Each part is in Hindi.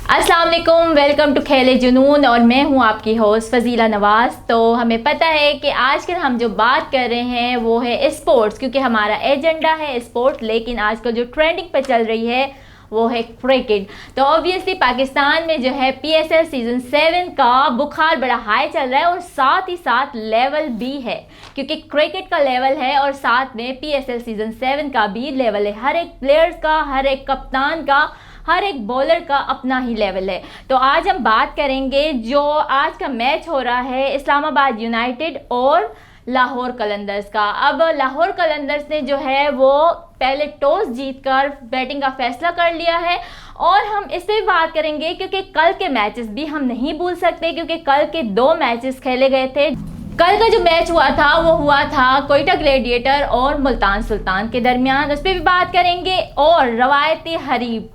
अस्सलाम वालेकुम, वेलकम टू खेल जुनून और मैं हूं आपकी होस्ट फजीला नवाज़। तो हमें पता है कि आजकल हम जो बात कर रहे हैं वो है स्पोर्ट्स, क्योंकि हमारा एजेंडा है स्पोर्ट्स। लेकिन आजकल जो ट्रेंडिंग पे चल रही है वो है क्रिकेट। तो ऑब्वियसली पाकिस्तान में जो है PSL सीज़न 7 का बुखार बड़ा हाई चल रहा है और साथ ही साथ लेवल भी है, क्योंकि क्रिकेट का लेवल है और साथ में PSL सीज़न 7 का भी लेवल है। हर एक प्लेयर्स का, हर एक कप्तान का, हर एक बॉलर का अपना ही लेवल है। तो आज हम बात करेंगे जो आज का मैच हो रहा है इस्लामाबाद यूनाइटेड और लाहौर कलंदर्स का। अब लाहौर कलंदर्स ने जो है वो पहले टॉस जीतकर बैटिंग का फैसला कर लिया है और हम इस पर भी बात करेंगे क्योंकि कल के मैचेस भी हम नहीं भूल सकते, क्योंकि कल के 2 मैचेस खेले गए थे। कल का जो मैच हुआ था वो हुआ था कोयटा ग्लेडिएटर और मुल्तान सुल्तान के दरमियान, उस पर भी बात करेंगे। और रवायती हरीफ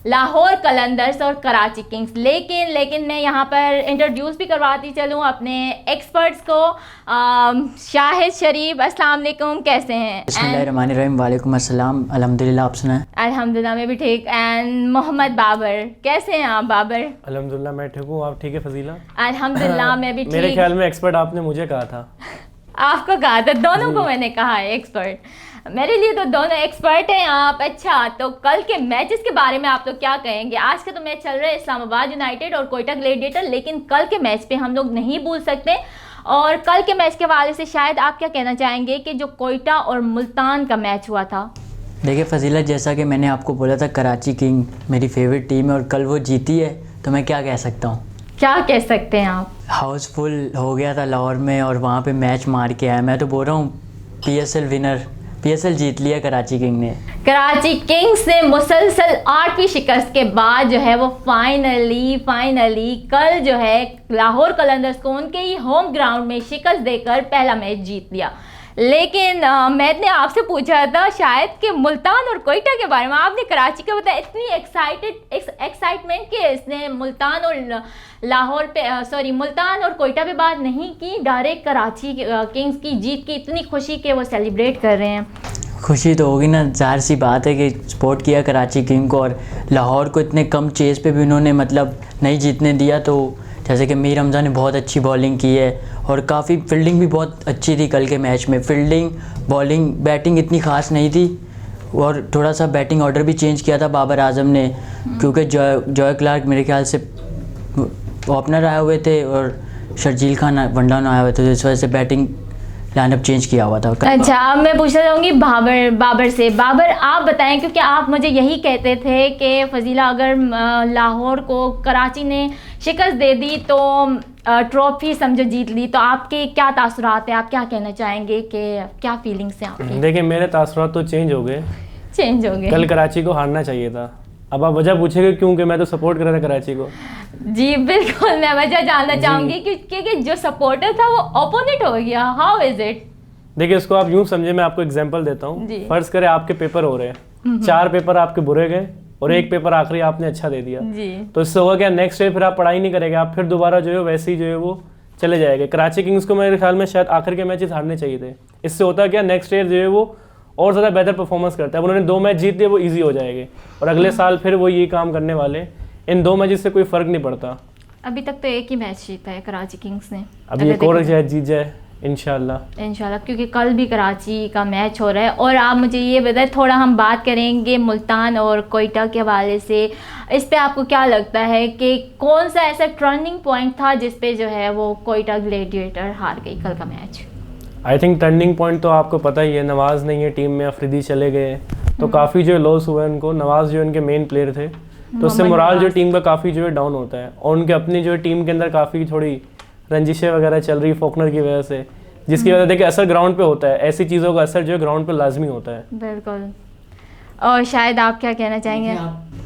लाहौर कलंदर्स और कराची किंग्स। लेकिन मैं यहाँ पर इंट्रोड्यूस भी करवाती चलूँ अपने एक्सपर्ट्स को। शाहिद शरीफ, अस्सलाम वालेकुम, कैसे हैं? बिस्मिल्लाहिर्रहमानिर्रहीम, वालेकुम अस्सलाम, अल्हम्दुलिल्लाह, आप सुनाएं? अल्हम्दुलिल्लाह मैं भी ठीक। एंड मोहम्मद बाबर, कैसे हैं आप बाबर? अल्हम्दुलिल्लाह मैं ठीक हूँ, आप ठीक है फजीला? अल्हम्दुलिल्लाह मैं भी ठीक। मेरे ख्याल में एक्सपर्ट आपने मुझे कहा था। आपको कहा था, दोनों को मैंने कहा है एक्सपर्ट। मेरे लिए तो दोनों एक्सपर्ट हैं आप। अच्छा, तो कल के मैचेस के बारे में आप लोग क्या कहेंगे? आज का तो मैच चल रहा है इस्लामाबाद यूनाइटेड और कोयटा ग्लेडिएटर, लेकिन कल के मैच पे हम लोग नहीं भूल सकते। और कल के मैच के हवाले से शायद आप क्या कहना चाहेंगे कि जो कोयटा और मुल्तान का मैच हुआ था? देखिए फजीला, जैसा कि मैंने आपको बोला था, कराची किंग मेरी फेवरेट टीम है और कल वो जीती है, तो मैं क्या कह सकता हूँ? क्या कह सकते हैं आप? हाउसफुल हो गया था लाहौर में और वहाँ पे मैच मार के आया। मैं तो बोल रहा हूँ PSL विनर, PSL जीत लिया कराची किंग ने। कराची किंग्स ने मुसलसल 8वीं शिकस्त के बाद जो है वो फाइनली कल जो है लाहौर कलंदर्स को उनके ही होम ग्राउंड में शिकस्त देकर पहला मैच जीत लिया। लेकिन मैंने आपसे पूछा था शायद कि मुल्तान और कोयटा के बारे में, आपने कराची का बताया। इतनी एक्साइटमेंट कि इसने मुल्तान और मुल्तान और कोयटा पे बात नहीं की, डायरेक्ट कराची किंग्स की जीत की इतनी खुशी के वो सेलिब्रेट कर रहे हैं। खुशी तो होगी ना, जाहिर सी बात है कि सपोर्ट किया कराची किंग को और लाहौर को इतने कम चेस पे भी उन्होंने मतलब नहीं जीतने दिया। तो जैसे कि मीर हमजा ने बहुत अच्छी बॉलिंग की है और काफ़ी फील्डिंग भी बहुत अच्छी थी कल के मैच में। फील्डिंग, बॉलिंग, बैटिंग इतनी ख़ास नहीं थी और थोड़ा सा बैटिंग ऑर्डर भी चेंज किया था बाबर आजम ने, क्योंकि जॉय क्लार्क मेरे ख्याल से ओपनर आए हुए थे और शर्जील खान वन डाउन आए हुए थे, तो इस वजह से बैटिंग लाइनअप चेंज किया हुआ था। अच्छा, अब मैं पूछना चाहूँगी बाबर से। बाबर, आप बताएं, क्योंकि आप मुझे यही कहते थे कि फजीला अगर लाहौर को कराची ने शिकस्त दे दी तो ट्रॉफी समझो जीत ली, तो आपके क्या तासुरात हैं? आप क्या कहना चाहेंगे कि क्या फीलिंग्स हैं आपकी? देखिए, मेरे तासुरात तो चेंज हो गए। कल कराची को हारना चाहिए था। अब आप वजह पूछेंगे क्यों, कि मैं तो सपोर्ट कर रहा था कराची को। जी बिल्कुल, मैं वजह जानना चाहूँगी क्योंकि जो सपोर्टर था वो ओपोनेंट हो गया। How is it? देखिए, इसको आप यूँ समझे, मैं आपको एग्जांपल देता हूँ। फर्ज करें आपके पेपर हो रहे हैं, 4 पेपर आपके बुरे गए और 1 पेपर आखिरी आपने अच्छा दे दिया, तो इससे होगा क्या, नेक्स्ट डे फिर आप पढ़ाई नहीं करेंगे, आप फिर दोबारा जो है वैसे ही जो है वो चले जाएंगे। कराची किंग्स को मेरे ख्याल में शायद आखिर के मैचेस हारने चाहिए थे। इससे होता क्या, नेक्स्ट ईयर जो है वो और ज़्यादा बेहतर परफॉर्मेंस करता है। उन्होंने 2 मैच जीत लिए, वो ईजी हो जाएंगे और अगले साल फिर वो ये काम करने वाले। इन 2 मैचेस से कोई फ़र्क नहीं पड़ता। अभी तक तो एक ही मैच जीता है कराची किंग्स ने। अभी एक और जीत जाए इंशाल्लाह, क्योंकि कल भी कराची का मैच हो रहा है। और आप मुझे ये बताएं, थोड़ा हम बात करेंगे मुल्तान और कोयटा के हवाले से। इस पे आपको क्या लगता है कि कौन सा ऐसा टर्निंग पॉइंट था जिस पे जो है वो कोयटा ग्लेडिएटर हार गई कल का match? I think turning point तो आपको पता ही है, नवाज़ नहीं है टीम में, अफरीदी चले गए, तो काफ़ी जो लॉस हुआ है उनको। नवाज़ जो उनके मेन प्लेयर थे, तो उससे मोराल जो टीम का काफ़ी जो है डाउन होता है और उनके अपनी जो टीम के अंदर काफ़ी थोड़ी रंजिशें वगैरह चल रही फॉकनर की वजह से, जिसकी वजह से देखिए असर ग्राउंड पे होता है। ऐसी चीज़ों का असर जो है ग्राउंड पे लाजमी होता है। बिल्कुल। और शायद आप क्या कहना चाहेंगे?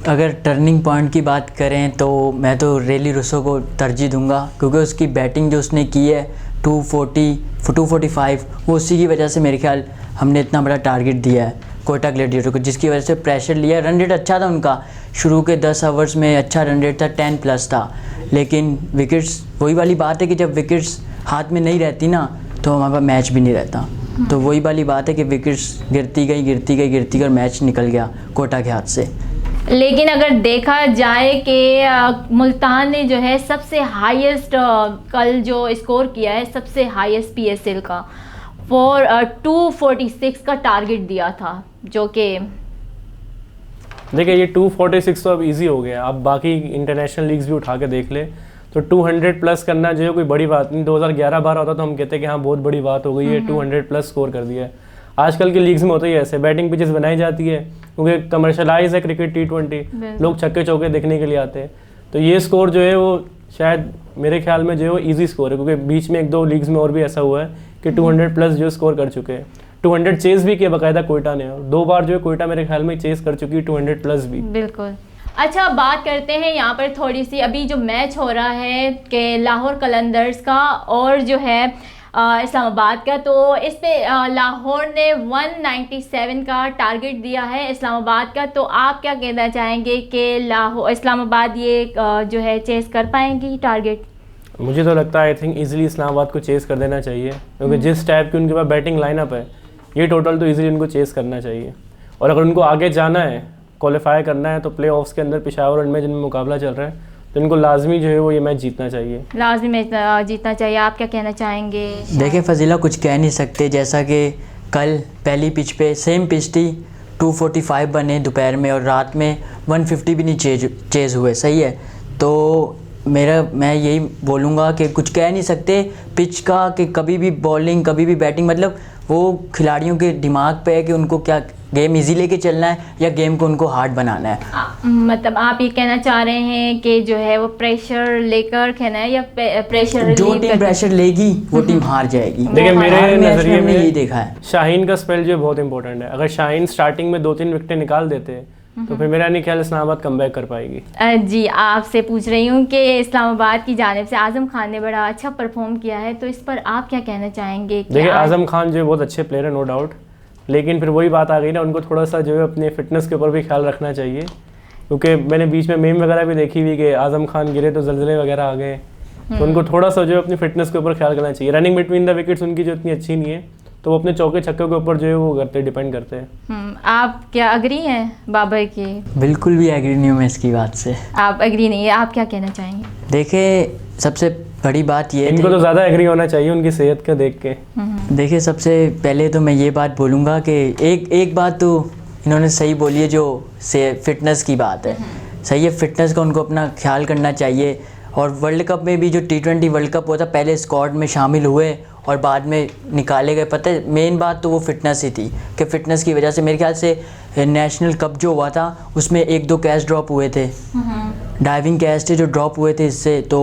अगर टर्निंग पॉइंट की बात करें तो मैं तो रेली रुसो को तरजीह दूंगा, क्योंकि उसकी बैटिंग जो उसने की है 240, 245, वो उसी की वजह से मेरे ख्याल हमने इतना बड़ा टारगेट दिया है कोयटा ग्लेडिएटर को, जिसकी वजह से प्रेशर लिया। रन रेट अच्छा था उनका, शुरू के 10 ओवर्स में अच्छा रन रेट था, 10+ था, लेकिन विकेट्स, वही वाली बात है कि जब विकेट्स हाथ में नहीं रहती ना तो हमारे पास मैच भी नहीं रहता। तो वही वाली बात है कि विकेट्स गिरती गई और मैच निकल गया कोटा के हाथ से। लेकिन अगर देखा जाए कि मुल्तान ने जो है सबसे हाईएस्ट कल जो स्कोर किया है, सबसे हाईएस्ट पीएसएल का 246 का टारगेट दिया था, जो कि देखिए ये 246 तो अब इजी हो गया। आप बाकी इंटरनेशनल लीग्स भी उठा के देख ले तो 200 प्लस करना जो है कोई बड़ी बात नहीं। 2011-12 होता तो हम कहते कि हाँ बहुत बड़ी बात हो गई है, 200 प्लस स्कोर कर दिया है। आजकल की लीग्स में होता ही ऐसे, बैटिंग पिचेस बनाई जाती है क्योंकि कमर्शलाइज है क्रिकेट T20, लोग छक्के चौके देखने के लिए आते हैं। तो ये स्कोर जो है वो शायद मेरे ख्याल में जो है वो ईजी स्कोर है, क्योंकि बीच में 1-2 लीग्स में और भी ऐसा हुआ है कि 200 प्लस जो स्कोर कर चुके हैं। 200 चेस भी किया बाकायदा कोयटा ने, और 2 बार जो है कोयटा मेरे ख्याल में चेस कर चुकी है 200 प्लस भी। बिल्कुल। अच्छा, बात करते हैं यहाँ पर थोड़ी सी, अभी जो मैच हो रहा है कि लाहौर कलंदर्स का और जो है इस्लामाबाद का, तो इस पे लाहौर ने 197 का टारगेट दिया है इस्लामाबाद का। तो आप क्या कहना चाहेंगे कि लाहौर इस्लामाबाद ये जो है चेस कर पाएंगी टारगेट? मुझे तो लगता है आई थिंक इजीली इस्लामाबाद को चेस कर देना चाहिए, क्योंकि जिस टाइप की उनके पास बैटिंग लाइनअप है ये टोटल तो इजीली उनको चेस करना चाहिए। और अगर उनको आगे जाना है, क्वालिफाई करना है, तो प्ले ऑफ्स के अंदर पेशावर और इनमें जिनमें मुकाबला चल रहा है तो इनको लाजमी जो है वो ये मैच जीतना चाहिए, लाजमी मैच जीतना चाहिए। आप क्या कहना चाहेंगे? देखिए फजीला, कुछ कह नहीं सकते, जैसा कि कल पहली पिच पे सेम पिच थी, 245 बने दोपहर में और रात में 150 भी नहीं चेज हुए, सही है। तो मैं यही बोलूँगा कि कुछ कह नहीं सकते पिच का, कि कभी भी बॉलिंग कभी भी बैटिंग, मतलब वो खिलाड़ियों के दिमाग पे है कि उनको क्या गेम इजी लेके चलना है या गेम को उनको हार्ड बनाना है। मतलब आप ये कहना चाह रहे हैं कि जो है वो प्रेशर लेकर खेलना है, या प्रेशर जो टीम प्रेशर लेगी वो टीम हार जाएगी। देखिए मेरे नजरिए में यही देखा है, शाहीन का स्पेल जो बहुत इंपॉर्टेंट है। अगर शाहीन स्टार्टिंग में 2-3 विकेटें निकाल देते तो फिर मेरा नहीं ख्याल इस्लामाबाद कमबैक कर पाएगी। जी, आपसे पूछ रही हूँ कि इस्लामाबाद की जानिब से आजम खान ने बड़ा अच्छा परफॉर्म किया है, तो इस पर आप क्या कहना चाहेंगे? देखिए आजम खान जो है बहुत अच्छे प्लेयर है, नो डाउट, लेकिन फिर वही बात आ गई ना, उनको थोड़ा सा जो है अपने फिटनेस के ऊपर भी ख्याल रखना चाहिए, क्योंकि मैंने बीच में मेम वगैरह भी देखी हुई कि आजम खान गिरे तो जल्जले वगैरह आ गए, तो उनको थोड़ा सा जो है अपनी फिटनेस के ऊपर ख्याल करना चाहिए। रनिंग बिटवीन द विकेट्स उनकी जो इतनी अच्छी नहीं है, तो वो अपने चौके छक्के के ऊपर जो है वो करते डिपेंड करते हैं। आप क्या एग्री हैं बाबर की? बिल्कुल भी एग्री नहीं हूँ मैं इसकी बात से। आप एग्री नहीं है, आप क्या कहना चाहेंगे? देखिए सबसे बड़ी बात ये, इनको तो ज़्यादा एग्री होना चाहिए उनकी सेहत का देख के। देखिए सबसे पहले तो मैं ये बात बोलूँगा कि एक बात तो इन्होंने सही बोली है, जो से फिटनेस की बात है, सही है, फिटनेस का उनको अपना ख्याल करना चाहिए। और वर्ल्ड कप में भी जो T20 वर्ल्ड कप होता, पहले स्क्वाड में शामिल हुए और बाद में निकाले गए, पता है मेन बात तो वो फिटनेस ही थी, कि फिटनेस की वजह से मेरे ख्याल से नेशनल कप जो हुआ था उसमें 1-2 कैच ड्रॉप हुए थे, डाइविंग कैच थे जो ड्रॉप हुए थे इससे, तो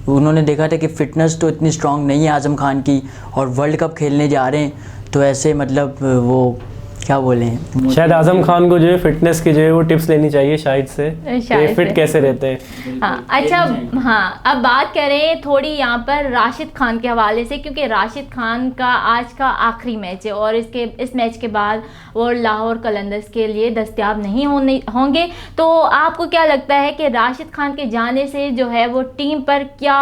उन्होंने देखा था कि फ़िटनेस तो इतनी स्ट्रांग नहीं है आज़म खान की, और वर्ल्ड कप खेलने जा रहे हैं, तो ऐसे मतलब वो क्या बोले हैं, शायद आजम खान को जो है फिटनेस की जो है वो टिप्स लेनी चाहिए शाहिद से, फिट कैसे रहते हैं। हाँ, अच्छा, हाँ, अब बात करें थोड़ी यहाँ पर राशिद खान के हवाले से, क्योंकि राशिद खान का आज का आखिरी मैच है और इस मैच के बाद वो लाहौर कलंदर्स के लिए दस्तयाब नहीं होंगे। तो आपको क्या लगता है कि राशिद खान के जाने से जो है वो टीम पर क्या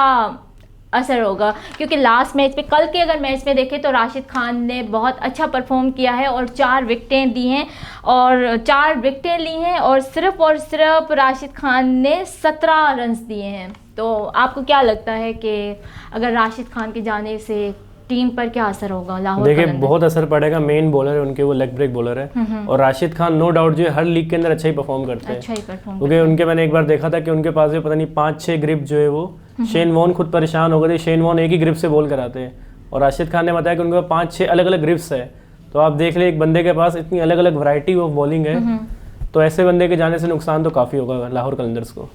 असर होगा? क्योंकि लास्ट मैच पे, कल के अगर मैच में देखें तो राशिद खान ने बहुत अच्छा परफॉर्म किया है और 4 विकेटें दी हैं और 4 विकेटें ली हैं, और सिर्फ राशिद खान ने 17 रन्स दिए हैं। तो आपको क्या लगता है कि अगर राशिद खान के जाने से टीम पर क्या असर होगा लाहौर? देखिए बहुत असर पड़ेगा, मेन बॉलर है उनके, वो लेग ब्रेक बॉलर है, और राशिद खान नो डाउट जो है हर लीग के अंदर अच्छा ही परफॉर्म करते हैं, क्योंकि उनके मैंने एक बार देखा था कि उनके पास जो पता नहीं 5-6 ग्रिप जो है वो, शेन वॉन खुद परेशान हो गए थे, शेन वॉन एक ही ग्रिप से बॉल कराते हैं, और राशिद खान ने बताया कि उनके पास 5-6 अलग अलग ग्रिप्स है। तो आप देख ले एक बंदे के पास इतनी अलग अलग वैरायटी ऑफ बॉलिंग है, तो ऐसे बंदे के जाने से नुकसान तो काफ़ी होगा लाहौर कलंदर्स को।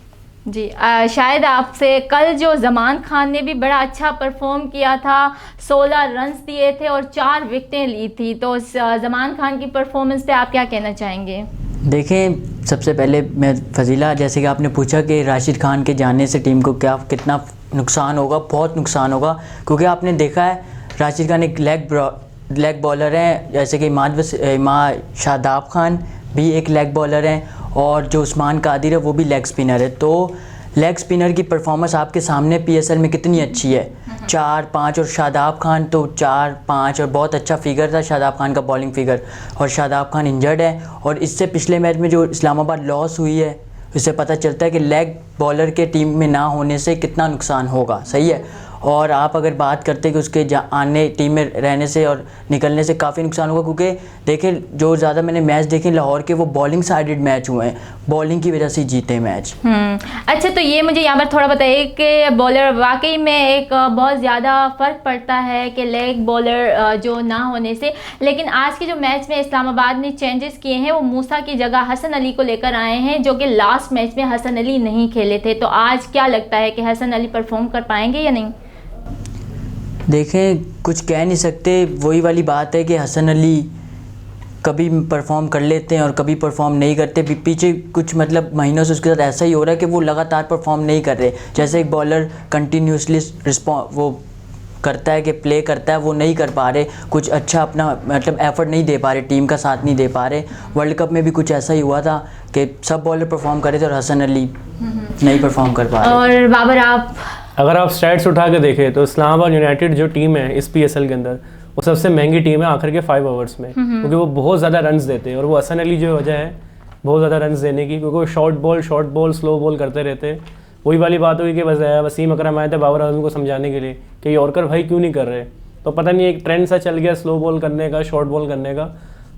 जी, शायद आपसे कल जो जमान खान ने भी बड़ा अच्छा परफॉर्म किया था, 16 रन्स दिए थे और 4 विकेटें ली थी, तो जमान खान की परफॉर्मेंस पे आप क्या कहना चाहेंगे? देखें सबसे पहले मैं फजीला, जैसे कि आपने पूछा कि राशिद खान के जाने से टीम को कितना नुकसान होगा, बहुत नुकसान होगा, क्योंकि आपने देखा है राशिद खान एक लेग बॉलर हैं, जैसे कि शादाब खान भी एक लेग बॉलर हैं, और जो उस्मान कादिर है वो भी लेग स्पिनर है। तो लेग स्पिनर की परफॉर्मेंस आपके सामने पीएसएल में कितनी अच्छी है, 4-5। और शादाब खान तो 4-5 और बहुत अच्छा फिगर था शादाब खान का, बॉलिंग फिगर। और शादाब खान इंजर्ड है, और इससे पिछले मैच में जो इस्लामाबाद लॉस हुई है उससे पता चलता है कि लेग बॉलर के टीम में ना होने से कितना नुकसान होगा, सही है। और आप अगर बात करते हैं कि उसके आने टीम में रहने से और निकलने से काफ़ी नुकसान होगा, क्योंकि देखिए जो ज़्यादा मैंने मैच देखे लाहौर के, वो बॉलिंग साइडेड मैच हुए हैं, बॉलिंग की वजह से जीते मैच। अच्छा, तो ये मुझे यहाँ पर थोड़ा बताइए कि बॉलर वाकई में एक बहुत ज़्यादा फ़र्क पड़ता है कि लेग बॉलर जो ना होने से। लेकिन आज के जो मैच में इस्लामाबाद ने चेंजेस किए हैं, वो मूसा की जगह हसन अली को लेकर आए हैं, जो कि लास्ट मैच में हसन अली नहीं खेले थे। तो आज क्या लगता है कि हसन अली परफॉर्म कर पाएंगे या नहीं? देखें, कुछ कह नहीं सकते, वही वाली बात है कि हसन अली कभी परफॉर्म कर लेते हैं और कभी परफॉर्म नहीं करते। पीछे कुछ मतलब महीनों से उसके साथ ऐसा ही हो रहा है कि वो लगातार परफॉर्म नहीं कर रहे। जैसे एक बॉलर कंटिन्यूसली वो करता है कि प्ले करता है, वो नहीं कर पा रहे, कुछ अच्छा अपना मतलब एफर्ट नहीं दे पा रहे, टीम का साथ नहीं दे पा रहे। वर्ल्ड कप में भी कुछ ऐसा ही हुआ था कि सब बॉलर परफॉर्म कर रहे थे और हसन अली नहीं परफॉर्म कर पा रहे। और बाबर, आप अगर आप स्टैट्स उठा के देखें तो इस्लामाबाद यूनाइटेड जो टीम है इस पीएसएल के अंदर, वो सबसे महंगी टीम है आखिर के 5 ओवर्स में, क्योंकि वो बहुत ज़्यादा रन्स देते हैं। और वो हसन अली जो वजह है बहुत ज़्यादा रन्स देने की, क्योंकि वो शॉर्ट बॉल स्लो बॉल करते रहते। वही वाली बात हुई कि वसीम अकरम आए थे बाबर आजम को समझाने के लिए कि यॉर्कर भाई क्यों नहीं कर रहे, तो पता नहीं एक ट्रेंड सा चल गया स्लो बॉल करने का, शॉर्ट बॉल करने का।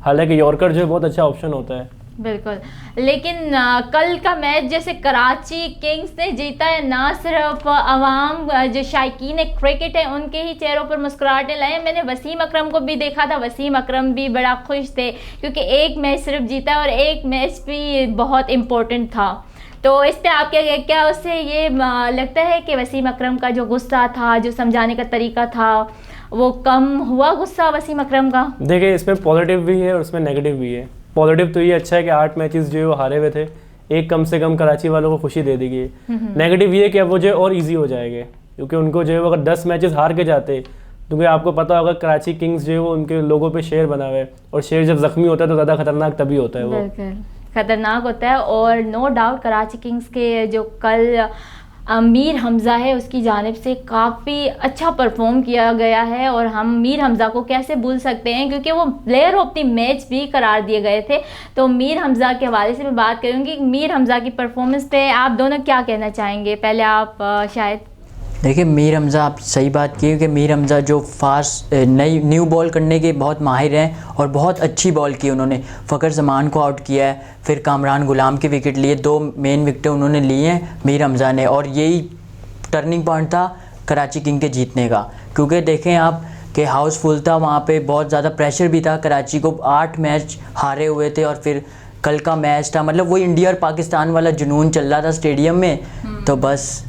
हालांकि यॉर्कर जो है बहुत अच्छा ऑप्शन होता है। बिल्कुल, लेकिन कल का मैच जैसे कराची किंग्स ने जीता है, ना सिर्फ अवाम जो शायकीन क्रिकेट है उनके ही चेहरों पर मुस्कुराहटें लाए। मैंने वसीम अकरम को भी देखा था, वसीम अकरम भी बड़ा खुश थे, क्योंकि एक मैच सिर्फ जीता और एक मैच भी बहुत इम्पोर्टेंट था। तो इस पे आप क्या उससे ये लगता है कि वसीम अकरम का जो गुस्सा था, जो समझाने का तरीका था, वो कम हुआ गुस्सा वसीम अकरम का? देखिए, इसमें पॉजिटिव भी है और इसमें नेगेटिव भी है। पॉजिटिव तो ये अच्छा है कि 8 मैचेस जो है वो हारे हुए थे, एक कम से कम कराची वालों को खुशी दे दी गई। नेगेटिव ये कि अब वो जो है और ईजी हो जाएंगे, क्योंकि उनको जो है अगर 10 मैचेस हार के जाते, क्योंकि आपको पता होगा कराची किंग्स जो है वो उनके लोगों पे शेर बना हुआ है, और शेर जब जख्मी होता है तो ज़्यादा खतरनाक तभी होता है, वो खतरनाक होता है। और नो डाउट कराची किंग्स के जो कल मीर हमज़ा है उसकी जानिब से काफ़ी अच्छा परफॉर्म किया गया है, और हम मीर हमज़ा को कैसे भूल सकते हैं, क्योंकि वो प्लेयर ऑफ द मैच भी करार दिए गए थे। तो मीर हमज़ा के हवाले से मैं बात करूँगी, मीर हमज़ा की परफॉर्मेंस पे आप दोनों क्या कहना चाहेंगे? पहले आप शायद। देखिए, मीर हमज़ा, आप सही बात की कि मीर हमज़ा जो फास्ट न्यू बॉल करने के बहुत माहिर हैं और बहुत अच्छी बॉल की उन्होंने। फ़खर जमान को आउट किया है, फिर कामरान गुलाम की विकेट लिए, 2 मेन विकेटें उन्होंने ली हैं मीर हमज़ा ने, और यही टर्निंग पॉइंट था कराची किंग के जीतने का। क्योंकि देखें आप कि हाउसफुल था, वहाँ पे बहुत ज़्यादा प्रेशर भी था, कराची को 8 मैच हारे हुए थे, और फिर कल का मैच था, मतलब वही इंडिया और पाकिस्तान वाला जुनून चल रहा था स्टेडियम में। तो बस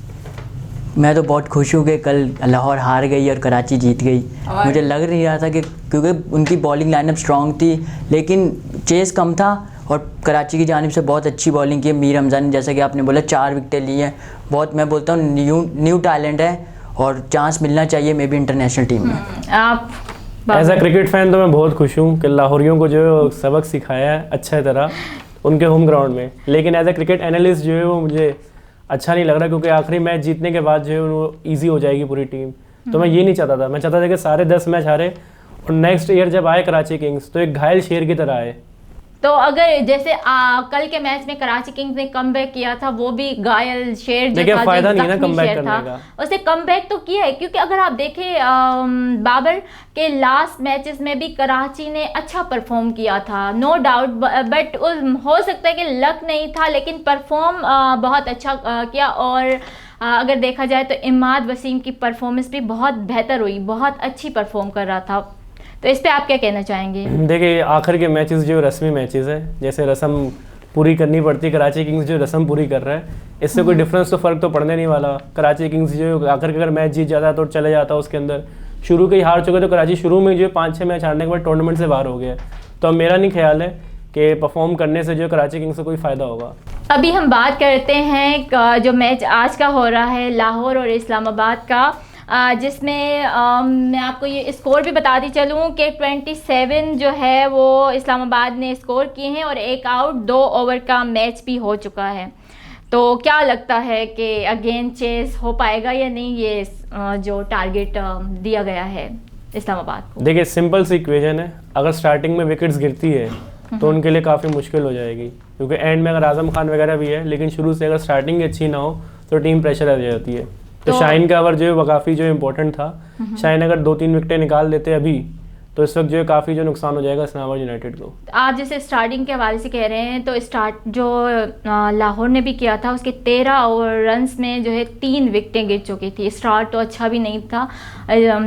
मैं तो बहुत खुश हूँ कि कल लाहौर हार गई और कराची जीत गई। मुझे लग नहीं रहा था कि, क्योंकि उनकी बॉलिंग लाइनअप स्ट्रॉन्ग थी, लेकिन चेस कम था, और कराची की जानिब से बहुत अच्छी बॉलिंग की है मीर हमज़ा ने। जैसा कि आपने बोला 4 विकेटें ली हैं, बहुत, मैं बोलता हूँ न्यू टैलेंट है और चांस मिलना चाहिए मे बी इंटरनेशनल टीम में। आप एज अ क्रिकेट फैन तो मैं बहुत खुश हूँ कि लाहौरियों को जो है सबक सिखाया है अच्छा तरह उनके होम ग्राउंड में। लेकिन एज अ क्रिकेट एनालिस्ट जो है वो मुझे अच्छा नहीं लग रहा, क्योंकि आखिरी मैच जीतने के बाद जो है वो ईजी हो जाएगी पूरी टीम। तो मैं ये नहीं चाहता था, मैं चाहता था कि सारे 10 मैच हारे और नेक्स्ट ईयर जब आए कराची किंग्स तो एक घायल शेर की तरह आए। तो अगर जैसे कल के मैच में कराची किंग्स ने कमबैक किया था, वो भी घायल शेर जो था, फायदा नहीं ना जख्मी कमबैक शेर करने था, का। उसने कमबैक तो किया है। क्योंकि अगर आप देखें बाबर के लास्ट मैचेस में भी कराची ने अच्छा परफॉर्म किया था, नो डाउट, बट हो सकता है कि लक नहीं था, लेकिन परफॉर्म बहुत अच्छा किया। और अगर देखा जाए तो इमाद वसीम की परफॉर्मेंस भी बहुत बेहतर हुई, बहुत अच्छी परफॉर्म कर रहा था। तो इस पे आप क्या कहना चाहेंगे? देखिए, आखिर के मैचेस जो रस्मी मैचेस है, जैसे रस्म पूरी करनी पड़ती, कराची किंग्स जो रस्म पूरी कर रहा है, इससे कोई डिफरेंस तो फ़र्क तो पड़ने नहीं वाला। कराची किंग्स जो आखिर के अगर मैच जीत जाता तो चले जाता उसके अंदर, शुरू के ही हार चुके तो कराची शुरू में जो 5-6 मैच हारने के बाद टूर्नामेंट से बाहर हो गया। तो अब मेरा नहीं ख्याल है कि परफॉर्म करने से जो कराची किंग्स को कोई फ़ायदा होगा। अभी हम बात करते हैं जो मैच आज का हो रहा है लाहौर और इस्लामाबाद का, जिसमें मैं आपको ये स्कोर भी बताती चलूँ कि 27 जो है वो इस्लामाबाद ने स्कोर किए हैं और 1 आउट 2 ओवर का मैच भी हो चुका है। तो क्या लगता है कि अगेन चेस हो पाएगा या नहीं, ये जो टारगेट दिया गया है इस्लामाबाद को? देखिए सिंपल सी इक्वेशन है, अगर स्टार्टिंग में विकेट्स गिरती है तो उनके लिए काफ़ी मुश्किल हो जाएगी, क्योंकि एंड में अगर आजम खान वगैरह भी है, लेकिन शुरू से अगर स्टार्टिंग अच्छी ना हो तो टीम प्रेशर आ जाती है। तो शाहीन का ओवर जो है वो काफ़ी जो इम्पोर्टेंट था। शाहीन अगर 2-3 विकेटें निकाल देते अभी तो इस वक्त जो है काफ़ी जो नुकसान हो जाएगा इस्लामाबाद यूनाइटेड को। आप जैसे स्टार्टिंग के हवाले से कह रहे हैं, तो स्टार्ट जो लाहौर ने भी किया था उसके 13 ओवर रन्स में जो है 3 विकेटें गिर चुकी थी। स्टार्ट तो अच्छा भी नहीं था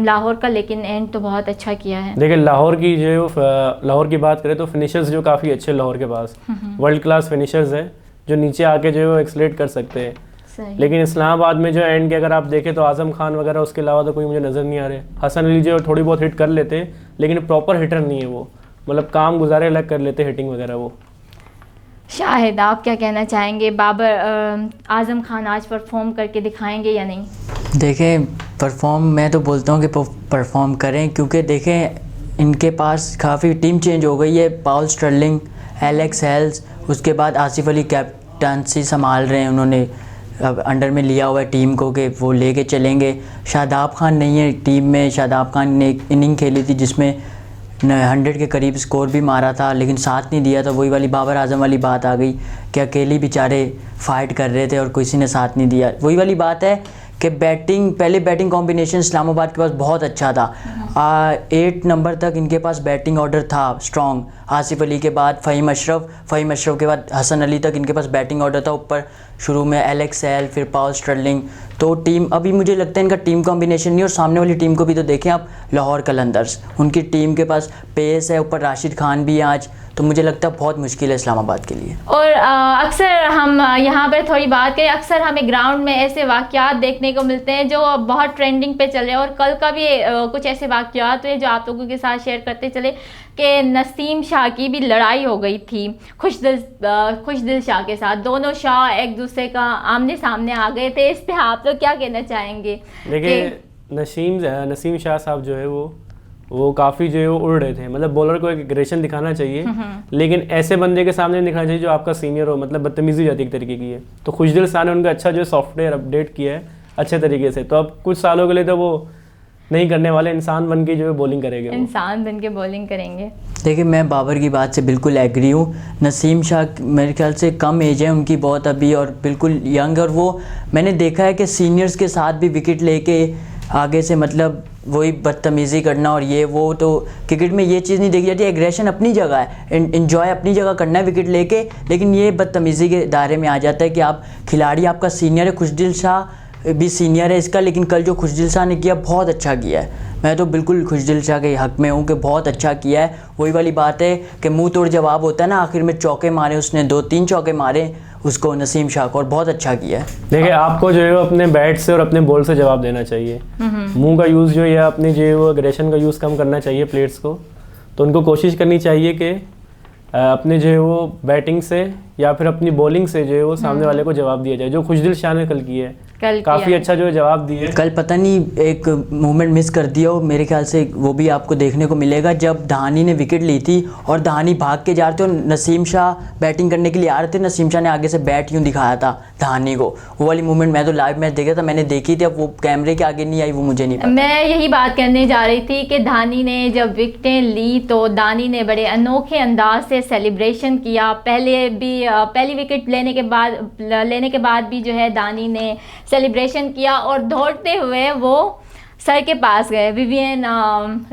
लाहौर का, लेकिन एंड तो बहुत अच्छा किया है। देखिए लाहौर की जो लाहौर की बात करें तो फिनिशर्स जो काफ़ी अच्छे लाहौर के पास वर्ल्ड क्लास फिनिशर्स है, जो नीचे आके जो है वो एक्सलेट कर सकते हैं। लेकिन इस्लामाबाद में जो एंड के अगर आप देखें तो आजम खान वगैरह उसके अलावा तो कोई मुझे नज़र नहीं आ रहे। हसन अली जो थोड़ी बहुत हिट कर लेते लेकिन प्रॉपर हिटर नहीं है वो, मतलब काम गुजारे अलग कर लेते हिटिंग वगैरह वो। शाहिद आप क्या कहना चाहेंगे, बाबर आजम खान आज परफॉर्म करके दिखाएंगे या नहीं? देखें परफॉर्म, मैं तो बोलता हूँ कि परफॉर्म करें, क्योंकि देखें इनके पास काफ़ी टीम चेंज हो गई है। पाउल स्टर्लिंग, एलेक्स हेल्स, उसके बाद आसिफ अली कैप्टनसी संभाल रहे हैं, उन्होंने अब अंडर में लिया हुआ है टीम को कि वो लेके चलेंगे। शादाब खान नहीं है टीम में। शादाब खान ने एक इनिंग खेली थी जिसमें 100 के करीब स्कोर भी मारा था, लेकिन साथ नहीं दिया था। वही वाली बाबर आजम वाली बात आ गई कि अकेले बेचारे फाइट कर रहे थे और किसी ने साथ नहीं दिया। वही वाली बात है कि पहले बैटिंग कॉम्बिनेशन इस्लामाबाद के पास बहुत अच्छा था। 8 नंबर तक इनके पास बैटिंग ऑर्डर था स्ट्रॉन्ग। आसिफ अली के बाद फ़हीम अशरफ के बाद हसन अली तक इनके पास बैटिंग ऑर्डर था। ऊपर शुरू में एलेक्स हेल, फिर पाउल स्टर्लिंग। तो टीम अभी मुझे लगता है इनका टीम कॉम्बिनेशन नहीं। और सामने वाली टीम को भी तो देखें आप, लाहौर कलंदर्स, उनकी टीम के पास पेस है, ऊपर राशिद खान भी है आज। तो मुझे लगता है बहुत मुश्किल है इस्लामाबाद के लिए। और अक्सर हम यहाँ पर थोड़ी बात करें, अक्सर हमें ग्राउंड में ऐसे वाक़यात देखने को मिलते हैं जो बहुत ट्रेंडिंग पे चल रहे हैं। और कल का भी कुछ ऐसे वाक़यात हुए जो आप लोगों के साथ शेयर करते चले कि नसीम शाह की भी लड़ाई हो गई थी खुशदिल शाह के साथ। दोनों शाह एक दूसरे का आमने सामने आ गए थे। इस पे आप लोग क्या कहना चाहेंगे? देखिए नसीम शाह साहब जो है वो काफ़ी जो है वो उड़ रहे थे, मतलब बॉलर को एक एग्रेशन दिखाना चाहिए, लेकिन ऐसे बंदे के सामने दिखाना चाहिए जो आपका सीनियर हो, मतलब बदतमीजी जाती एक तरीके की है। तो खुशदिल शाह ने उनका अच्छा जो सॉफ्टवेयर अपडेट किया है अच्छे तरीके से, तो अब कुछ सालों के लिए तो वो नहीं करने वाले, इंसान बन के जो है बॉलिंग करेंगे, इंसान बन के बॉलिंग करेंगे। देखिए मैं बाबर की बात से बिल्कुल एग्री हूँ। नसीम शाह मेरे ख्याल से कम एज है उनकी बहुत अभी, और बिल्कुल यंग। और वो मैंने देखा है कि सीनियर्स के साथ भी विकेट लेके आगे से मतलब वही बदतमीज़ी करना और ये वो, तो क्रिकेट में ये चीज़ नहीं देखी जाती। एग्रेशन अपनी जगह है, इन्जॉय अपनी जगह करना है विकेट लेके, लेकिन ये बदतमीज़ी के दायरे में आ जाता है कि आप खिलाड़ी आपका सीनियर है। खुशदिल शाह भी सीनियर है इसका, लेकिन कल जो खुशदिल शाह ने किया बहुत अच्छा किया है। मैं तो बिल्कुल खुशदिल शाह के हक़ में हूँ कि बहुत अच्छा किया है। वही वाली बात है कि मुंह तोड़ जवाब होता है ना, आखिर में चौके मारे उसने, 2-3 चौके मारे उसको नसीम शाह को, और बहुत अच्छा किया है। देखिए आपको जो है अपने बैट से और अपने बॉल से जवाब देना चाहिए। मुंह का यूज़ जो है या अपनी जो है वो एग्रेशन का यूज़ कम करना चाहिए प्लेयर्स को। तो उनको कोशिश करनी चाहिए कि अपने जो है वो बैटिंग से या फिर अपनी बॉलिंग से जो है वो सामने वाले को जवाब दिया जाए, जो खुशदिल शाह ने कल किया है। काफ़ी अच्छा जो है जवाब दिए। कल पता नहीं एक मूवमेंट मिस कर दिया हो, मेरे ख्याल से वो भी आपको देखने को मिलेगा, जब धानी ने विकेट ली थी और धानी भाग के जा रहे थे और नसीम शाह बैटिंग करने के लिए आ रहे थे। नसीम शाह ने आगे से बैट यूँ दिखाया था धानी को, वो वाली मूवमेंट मैं तो लाइव मैच देखा था, मैंने देखी थी। अब वो कैमरे के आगे नहीं आई, वो मुझे नहीं पता। मैं यही बात करने जा रही थी कि धानी ने जब विकेटें ली तो धानी ने बड़े अनोखे अंदाज से सेलिब्रेशन किया। पहली विकेट लेने के बाद भी जो है धानी ने सेलिब्रेशन किया और दौड़ते हुए वो सर के पास गए, विवियन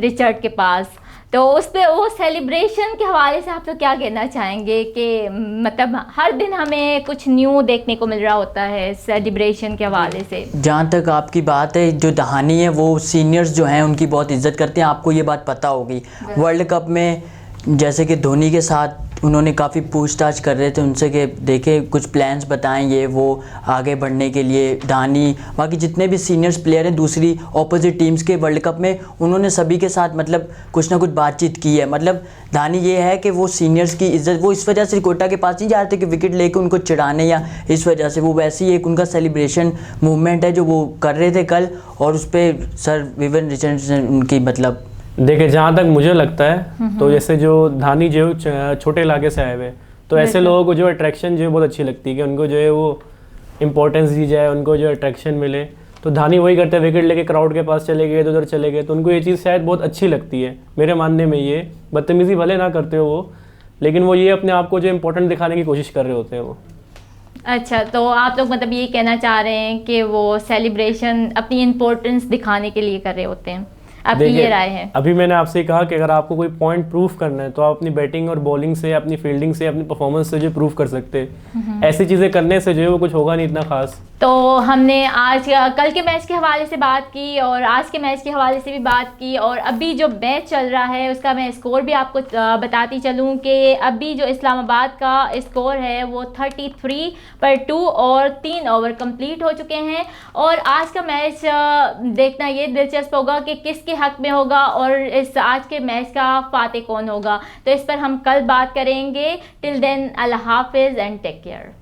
रिचर्ड के पास। तो उस पे वो सेलिब्रेशन के हवाले से आप लोग क्या कहना चाहेंगे कि मतलब हर दिन हमें कुछ न्यू देखने को मिल रहा होता है सेलिब्रेशन के हवाले से? जहाँ तक आपकी बात है, जो धानी है वो सीनियर्स जो हैं उनकी बहुत इज्जत करते हैं, आपको ये बात पता होगी। वर्ल्ड कप में जैसे कि धोनी के साथ उन्होंने काफ़ी पूछताछ कर रहे थे उनसे कि देखे कुछ प्लान्स बताएं ये वो आगे बढ़ने के लिए। धानी बाकी जितने भी सीनियर्स प्लेयर हैं दूसरी ऑपोजिट टीम्स के वर्ल्ड कप में, उन्होंने सभी के साथ मतलब कुछ ना कुछ बातचीत की है। मतलब धानी ये है कि वो सीनियर्स की इज्जत, वो इस वजह से कोटा के पास नहीं जा रहे थे कि विकेट लेके उनको चिढ़ाने या इस वजह से, वो वैसे ही एक उनका सेलिब्रेशन मूवमेंट है जो वो कर रहे थे कल। और उस पर सर विवियन रिचर्ड्स ने उनकी मतलब देखिए जहाँ तक मुझे लगता है तो जैसे जो धानी जो छोटे इलाके से आए हुए, तो ऐसे लोगों को जो अट्रैक्शन जो है बहुत अच्छी लगती है कि उनको जो है वो इंपॉर्टेंस दी जाए, उनको जो अट्रैक्शन मिले। तो धोनी वही करते हैं, विकेट लेके क्राउड के पास चले गए, उधर चले गए, तो उनको ये चीज़ शायद बहुत अच्छी लगती है। मेरे मानने में ये बदतमीज़ी भले ना करते हो वो, लेकिन वो ये अपने आप को जो इम्पोर्टेंट दिखाने की कोशिश कर रहे होते हैं वो। अच्छा, तो आप लोग मतलब ये कहना चाह रहे हैं कि वो सेलिब्रेशन अपनी इम्पोर्टेंस दिखाने के लिए कर रहे होते हैं, आपकी ये राय है? अभी मैंने आपसे कहा कि अगर आपको कोई पॉइंट प्रूफ करना है तो आप अपनी बैटिंग और बॉलिंग से, अपनी फील्डिंग से, अपनी परफॉर्मेंस से जो प्रूफ कर सकते हैं। ऐसी चीज़ें करने से जो है वो कुछ होगा नहीं इतना खास। तो हमने आज कल के मैच के हवाले से बात की और आज के मैच के हवाले से भी बात की, और अभी जो मैच चल रहा है उसका मैं स्कोर भी आपको बताती चलूँ कि अभी जो इस्लामाबाद का स्कोर है वो 33/2 और 3 ओवर कंप्लीट हो चुके हैं। और आज का मैच देखना ये दिलचस्प होगा कि किसके हक में होगा और इस आज के मैच का फातेह कौन होगा। तो इस पर हम कल बात करेंगे। टिल देन, अल्लाह हाफिज़ एंड टेक केयर।